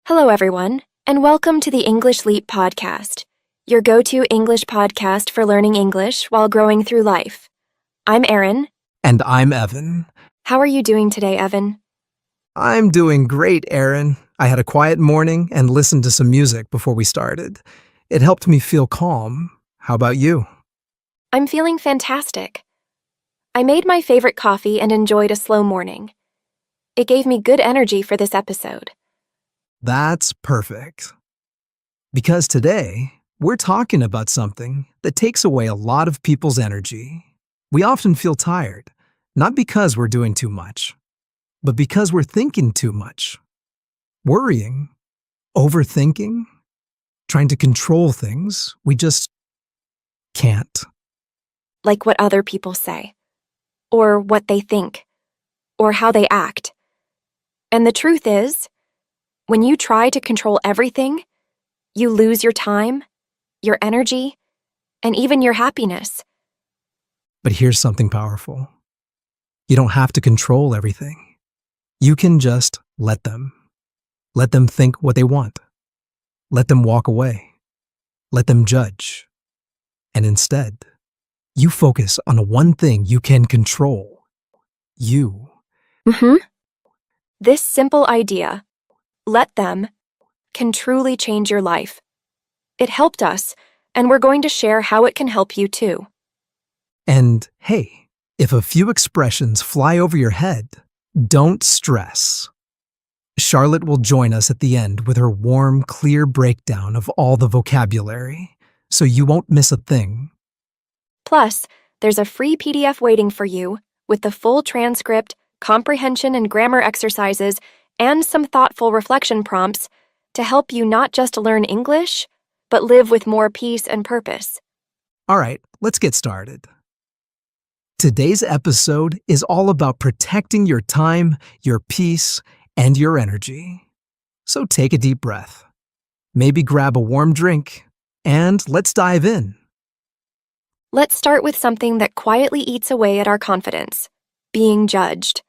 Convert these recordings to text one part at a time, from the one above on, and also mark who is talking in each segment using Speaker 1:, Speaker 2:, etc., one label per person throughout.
Speaker 1: Hello, everyone, and welcome to the English Leap podcast, your go-to English podcast for learning English while growing through life. I'm Erin.
Speaker 2: And I'm Evan.
Speaker 1: How are you doing today, Evan?
Speaker 2: I'm doing great, Erin. I had a quiet morning and listened to some music before we started. It helped me feel calm. How about you?
Speaker 1: I'm feeling fantastic. I made my favorite coffee and enjoyed a slow morning. It gave me good energy for this episode.
Speaker 2: That's perfect. Because today, we're talking about something that takes away a lot of people's energy. We often feel tired, not because we're doing too much, but because we're thinking too much. Worrying, overthinking, trying to control things, we just can't.
Speaker 1: Like what other people say, or what they think, or how they act. And the truth is, when you try to control everything, you lose your time, your energy, and even your happiness.
Speaker 2: But here's something powerful. You don't have to control everything. You can just let them. Let them think what they want. Let them walk away. Let them judge. And instead, you focus on the one thing you can control. You.
Speaker 1: This simple idea, let them, can truly change your life. It helped us, and we're going to share how it can help you too.
Speaker 2: And hey, if a few expressions fly over your head, don't stress. Charlotte will join us at the end with her warm, clear breakdown of all the vocabulary, so you won't miss a thing.
Speaker 1: Plus, there's a free PDF waiting for you with the full transcript, comprehension and grammar exercises, and some thoughtful reflection prompts to help you not just learn English, but live with more peace and purpose.
Speaker 2: All right, let's get started. Today's episode is all about protecting your time, your peace, and your energy. So take a deep breath. Maybe grab a warm drink, and let's dive in.
Speaker 1: Let's start with something that quietly eats away at our confidence, being judged.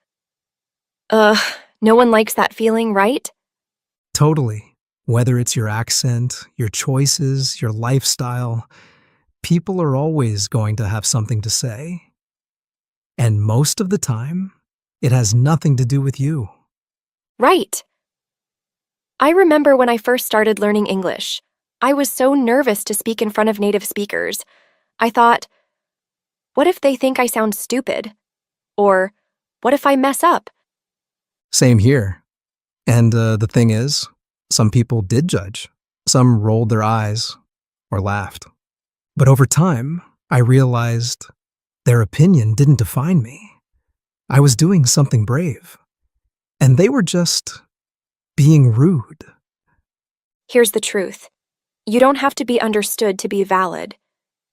Speaker 1: No one likes that feeling, right?
Speaker 2: Totally. Whether it's your accent, your choices, your lifestyle, people are always going to have something to say. And most of the time, it has nothing to do with you.
Speaker 1: Right. I remember when I first started learning English, I was so nervous to speak in front of native speakers. I thought, what if they think I sound stupid? Or, what if I mess up?
Speaker 2: Same here. And the thing is, some people did judge. Some rolled their eyes or laughed. But over time, I realized their opinion didn't define me. I was doing something brave. And they were just being rude.
Speaker 1: Here's the truth. You don't have to be understood to be valid.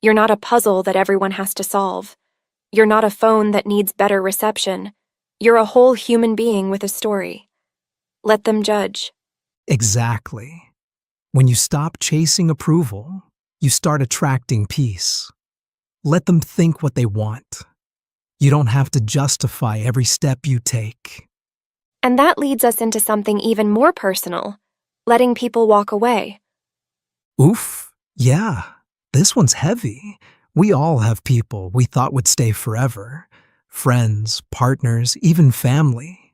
Speaker 1: You're not a puzzle that everyone has to solve. You're not a phone that needs better reception. You're a whole human being with a story. Let them judge.
Speaker 2: Exactly. When you stop chasing approval, you start attracting peace. Let them think what they want. You don't have to justify every step you take.
Speaker 1: And that leads us into something even more personal, letting people walk away.
Speaker 2: Oof, yeah, this one's heavy. We all have people we thought would stay forever. Friends, partners, even family.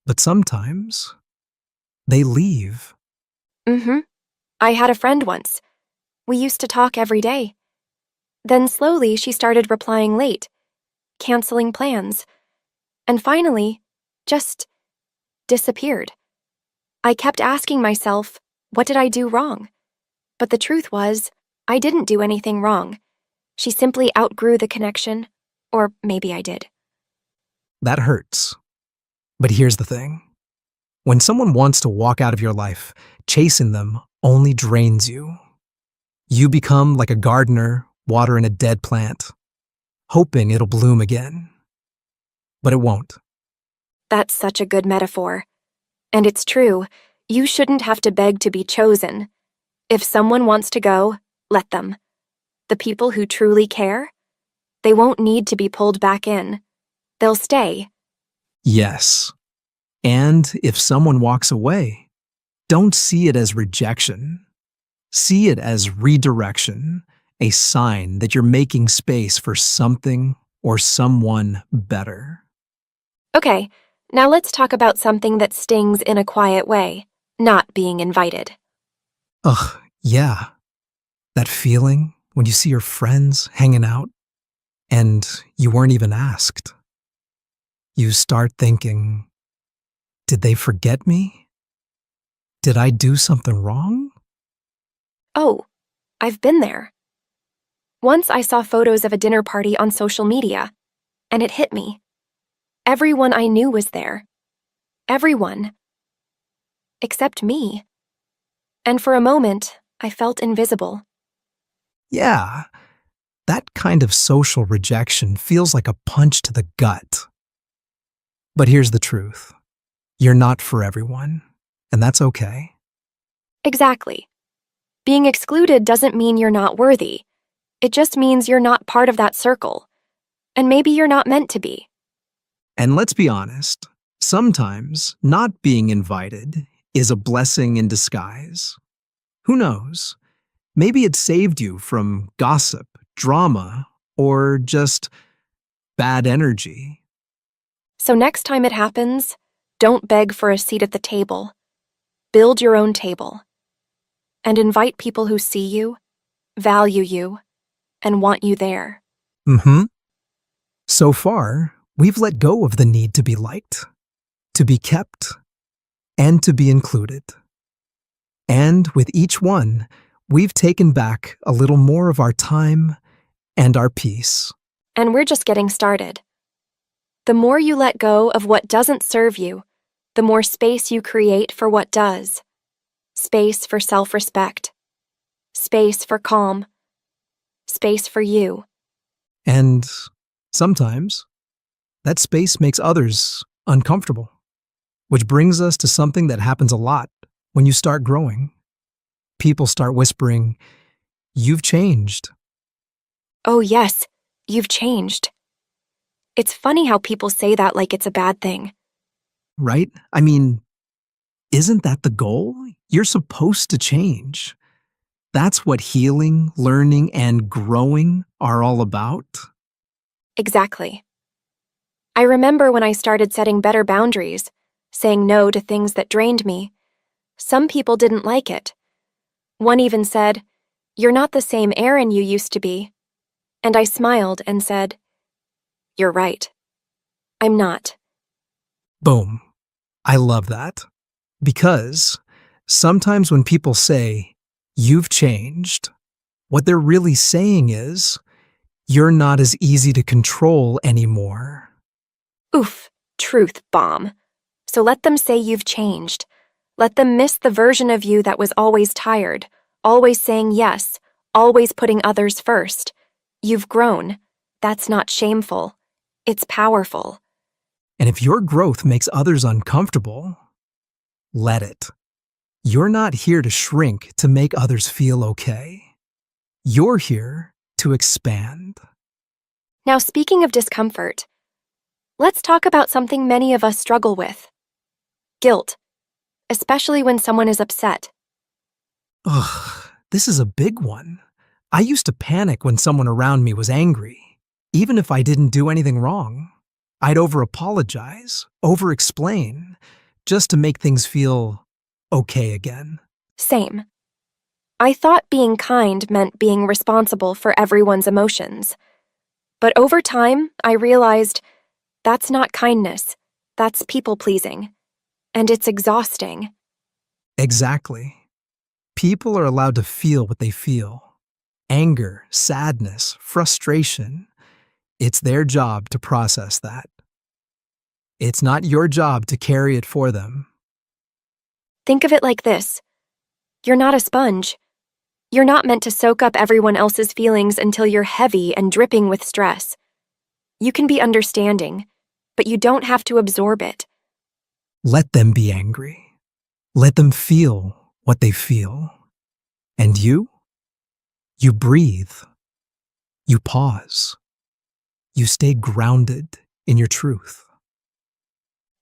Speaker 2: But sometimes, they leave.
Speaker 1: I had a friend once. We used to talk every day. Then slowly she started replying late, canceling plans, and finally, just disappeared. I kept asking myself, what did I do wrong? But the truth was, I didn't do anything wrong. She simply outgrew the connection, or maybe I did.
Speaker 2: That hurts. But here's the thing. When someone wants to walk out of your life, chasing them only drains you. You become like a gardener watering a dead plant, hoping it'll bloom again. But it won't.
Speaker 1: That's such a good metaphor. And it's true, you shouldn't have to beg to be chosen. If someone wants to go, let them. The people who truly care, they won't need to be pulled back in. They'll stay.
Speaker 2: Yes. And if someone walks away, Don't see it as rejection. See it as redirection, a sign that you're making space for something or someone better.
Speaker 1: Okay, now let's talk about something that stings in a quiet way, not being invited.
Speaker 2: Ugh, yeah. That feeling when you see your friends hanging out and you weren't even asked. You start thinking, did they forget me? Did I do something wrong?
Speaker 1: Oh, I've been there. Once I saw photos of a dinner party on social media, and it hit me. Everyone I knew was there. Everyone. Except me. And for a moment, I felt invisible.
Speaker 2: Yeah, that kind of social rejection feels like a punch to the gut. But here's the truth. You're not for everyone, and that's okay.
Speaker 1: Exactly. Being excluded doesn't mean you're not worthy. It just means you're not part of that circle. And maybe you're not meant to be.
Speaker 2: And let's be honest, sometimes not being invited is a blessing in disguise. Who knows? Maybe it saved you from gossip, drama, or just bad energy.
Speaker 1: So next time it happens, don't beg for a seat at the table. Build your own table. And invite people who see you, value you, and want you there.
Speaker 2: So far, we've let go of the need to be liked, to be kept, and to be included. And with each one, we've taken back a little more of our time and our peace.
Speaker 1: And we're just getting started. The more you let go of what doesn't serve you, the more space you create for what does. Space for self-respect. Space for calm. Space for you.
Speaker 2: And sometimes, that space makes others uncomfortable, which brings us to something that happens a lot when you start growing. People start whispering, "You've changed."
Speaker 1: Oh yes, you've changed. It's funny how people say that like it's a bad thing.
Speaker 2: Right? I mean, isn't that the goal? You're supposed to change. That's what healing, learning, and growing are all about.
Speaker 1: Exactly. I remember when I started setting better boundaries, saying no to things that drained me. Some people didn't like it. One even said, "You're not the same Aaron you used to be." And I smiled and said, "You're right. I'm not."
Speaker 2: Boom. I love that. Because sometimes when people say, "You've changed," what they're really saying is, "You're not as easy to control anymore."
Speaker 1: Oof, truth bomb. So let them say you've changed. Let them miss the version of you that was always tired, always saying yes, always putting others first. You've grown. That's not shameful. It's powerful.
Speaker 2: And if your growth makes others uncomfortable, let it. You're not here to shrink to make others feel okay. You're here to expand.
Speaker 1: Now, speaking of discomfort, let's talk about something many of us struggle with: guilt, especially when someone is upset.
Speaker 2: Ugh, this is a big one. I used to panic when someone around me was angry, even if I didn't do anything wrong. I'd over-apologize, over-explain, just to make things feel okay again.
Speaker 1: Same. I thought being kind meant being responsible for everyone's emotions. But over time, I realized that's not kindness. That's people-pleasing. And it's exhausting.
Speaker 2: Exactly. People are allowed to feel what they feel. Anger, sadness, frustration. It's their job to process that. It's not your job to carry it for them.
Speaker 1: Think of it like this: you're not a sponge. You're not meant to soak up everyone else's feelings until you're heavy and dripping with stress. You can be understanding, but you don't have to absorb it.
Speaker 2: Let them be angry. Let them feel what they feel. And you breathe. You pause. You stay grounded in your truth.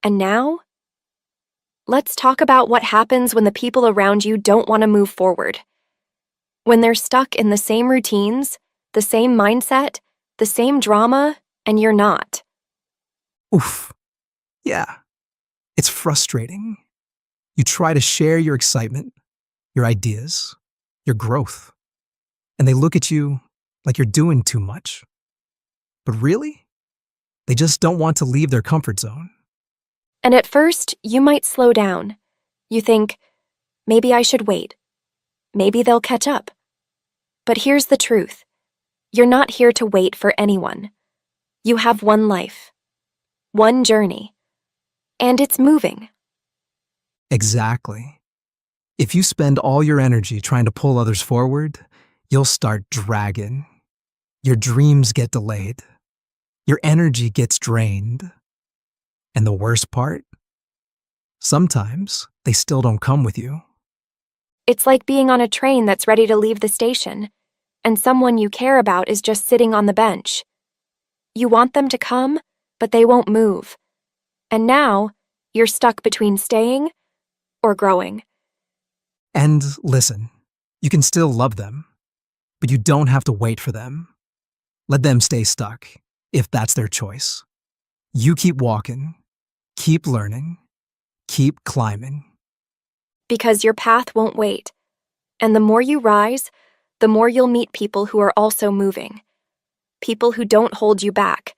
Speaker 1: And now, let's talk about what happens when the people around you don't want to move forward. When they're stuck in the same routines, the same mindset, the same drama, and you're not.
Speaker 2: Oof. Yeah. It's frustrating. You try to share your excitement, your ideas, your growth, and they look at you like you're doing too much. But really, they just don't want to leave their comfort zone.
Speaker 1: And at first, you might slow down. You think, maybe I should wait. Maybe they'll catch up. But here's the truth. You're not here to wait for anyone. You have one life, one journey, and it's moving.
Speaker 2: Exactly. If you spend all your energy trying to pull others forward, you'll start dragging. Your dreams get delayed. Your energy gets drained. And the worst part? Sometimes they still don't come with you.
Speaker 1: It's like being on a train that's ready to leave the station, and someone you care about is just sitting on the bench. You want them to come, but they won't move. And now, you're stuck between staying or growing.
Speaker 2: And listen, you can still love them, but you don't have to wait for them. Let them stay stuck, if that's their choice. You keep walking, keep learning, keep climbing.
Speaker 1: Because your path won't wait. And the more you rise, the more you'll meet people who are also moving. People who don't hold you back,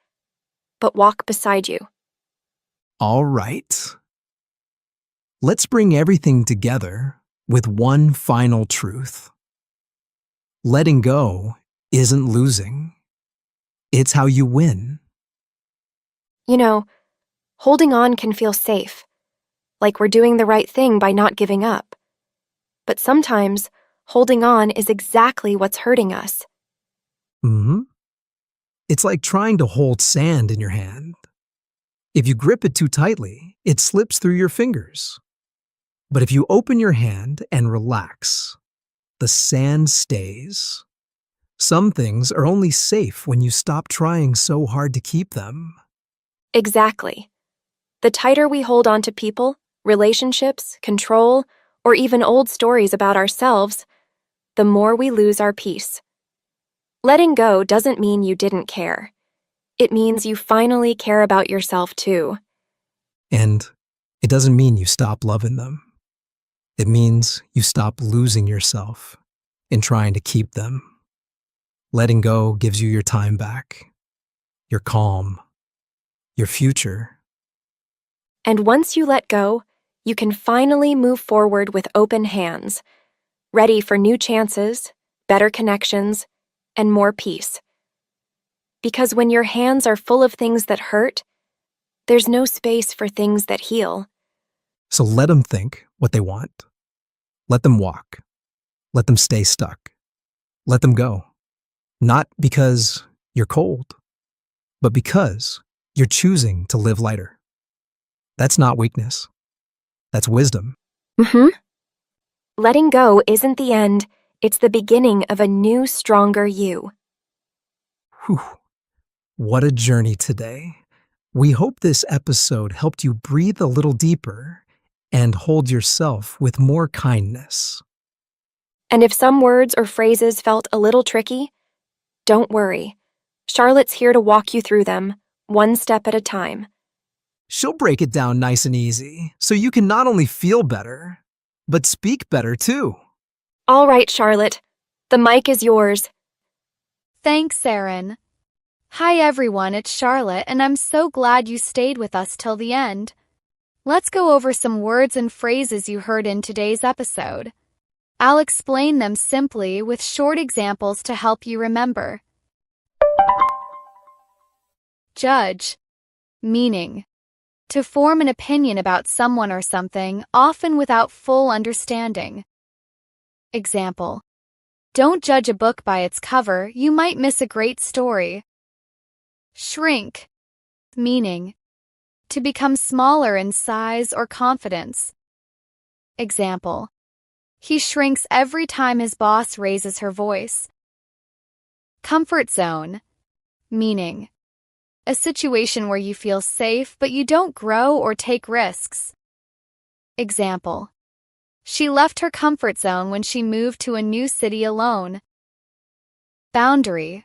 Speaker 1: but walk beside you.
Speaker 2: All right. Let's bring everything together with one final truth. Letting go isn't losing. It's how you win.
Speaker 1: You know, holding on can feel safe, like we're doing the right thing by not giving up. But sometimes, holding on is exactly what's hurting us.
Speaker 2: It's like trying to hold sand in your hand. If you grip it too tightly, it slips through your fingers. But if you open your hand and relax, the sand stays. Some things are only safe when you stop trying so hard to keep them.
Speaker 1: Exactly. The tighter we hold on to people, relationships, control, or even old stories about ourselves, the more we lose our peace. Letting go doesn't mean you didn't care. It means you finally care about yourself too.
Speaker 2: And it doesn't mean you stop loving them. It means you stop losing yourself in trying to keep them. Letting go gives you your time back, your calm, your future.
Speaker 1: And once you let go, you can finally move forward with open hands, ready for new chances, better connections, and more peace. Because when your hands are full of things that hurt, there's no space for things that heal.
Speaker 2: So let them think what they want. Let them walk. Let them stay stuck. Let them go. Not because you're cold, but because you're choosing to live lighter. That's not weakness. That's wisdom.
Speaker 1: Letting go isn't the end, it's the beginning of a new, stronger you.
Speaker 2: Whew. What a journey today. We hope this episode helped you breathe a little deeper and hold yourself with more kindness.
Speaker 1: And if some words or phrases felt a little tricky, don't worry. Charlotte's here to walk you through them, one step at a time.
Speaker 2: She'll break it down nice and easy, so you can not only feel better, but speak better too.
Speaker 1: All right, Charlotte. The mic is yours.
Speaker 3: Thanks, Erin. Hi everyone, it's Charlotte, and I'm so glad you stayed with us till the end. Let's go over some words and phrases you heard in today's episode. I'll explain them simply with short examples to help you remember. Judge. Meaning: to form an opinion about someone or something, often without full understanding. Example: don't judge a book by its cover, you might miss a great story. Shrink. Meaning: to become smaller in size or confidence. Example: he shrinks every time his boss raises her voice. Comfort zone. Meaning: a situation where you feel safe but you don't grow or take risks. Example: she left her comfort zone when she moved to a new city alone. Boundary,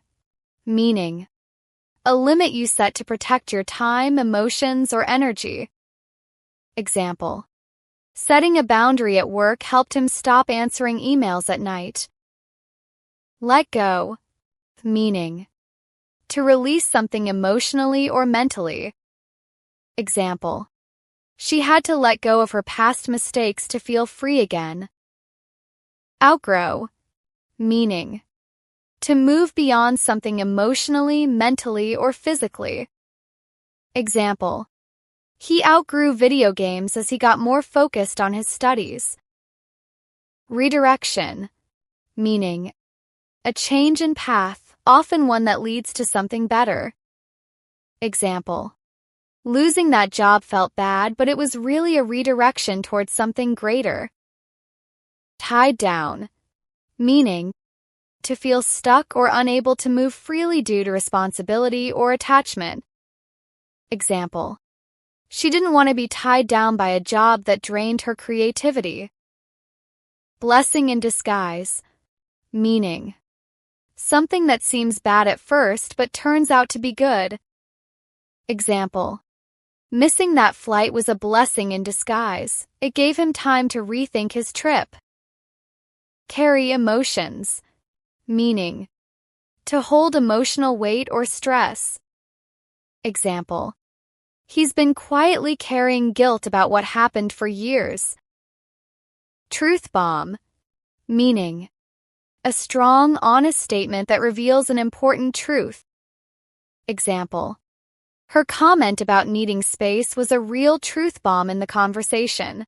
Speaker 3: meaning a limit you set to protect your time, emotions, or energy. Example: setting a boundary at work helped him stop answering emails at night. Let go, meaning to release something emotionally or mentally. Example: she had to let go of her past mistakes to feel free again. Outgrow, meaning to move beyond something emotionally, mentally, or physically. Example: he outgrew video games as he got more focused on his studies. Redirection, meaning a change in path, often one that leads to something better. Example: losing that job felt bad, but it was really a redirection towards something greater. Tied down, meaning to feel stuck or unable to move freely due to responsibility or attachment. Example: she didn't want to be tied down by a job that drained her creativity. Blessing in disguise, meaning something that seems bad at first but turns out to be good. Example: missing that flight was a blessing in disguise. It gave him time to rethink his trip. Carry emotions, meaning to hold emotional weight or stress. Example: he's been quietly carrying guilt about what happened for years. Truth bomb, meaning a strong, honest statement that reveals an important truth. Example: her comment about needing space was a real truth bomb in the conversation.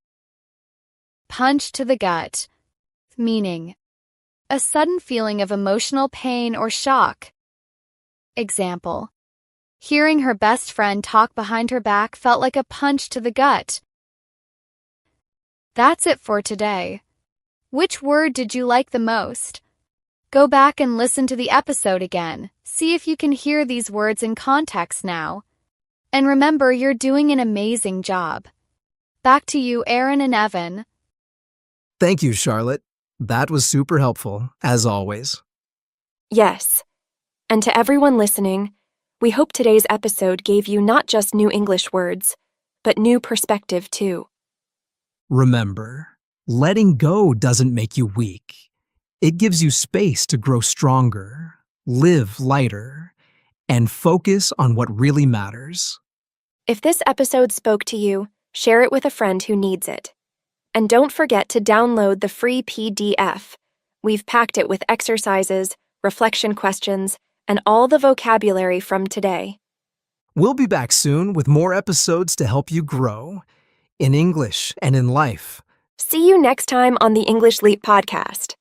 Speaker 3: Punch to the gut, meaning a sudden feeling of emotional pain or shock. Example: hearing her best friend talk behind her back felt like a punch to the gut. That's it for today. Which word did you like the most? Go back and listen to the episode again. See if you can hear these words in context now. And remember, you're doing an amazing job. Back to you, Aaron and Evan.
Speaker 2: Thank you, Charlotte. That was super helpful, as always.
Speaker 1: Yes. And to everyone listening, we hope today's episode gave you not just new English words, but new perspective too.
Speaker 2: Remember, letting go doesn't make you weak. It gives you space to grow stronger, live lighter, and focus on what really matters.
Speaker 1: If this episode spoke to you, share it with a friend who needs it. And don't forget to download the free PDF. We've packed it with exercises, reflection questions, and all the vocabulary from today.
Speaker 2: We'll be back soon with more episodes to help you grow in English and in life.
Speaker 1: See you next time on the English Leap podcast.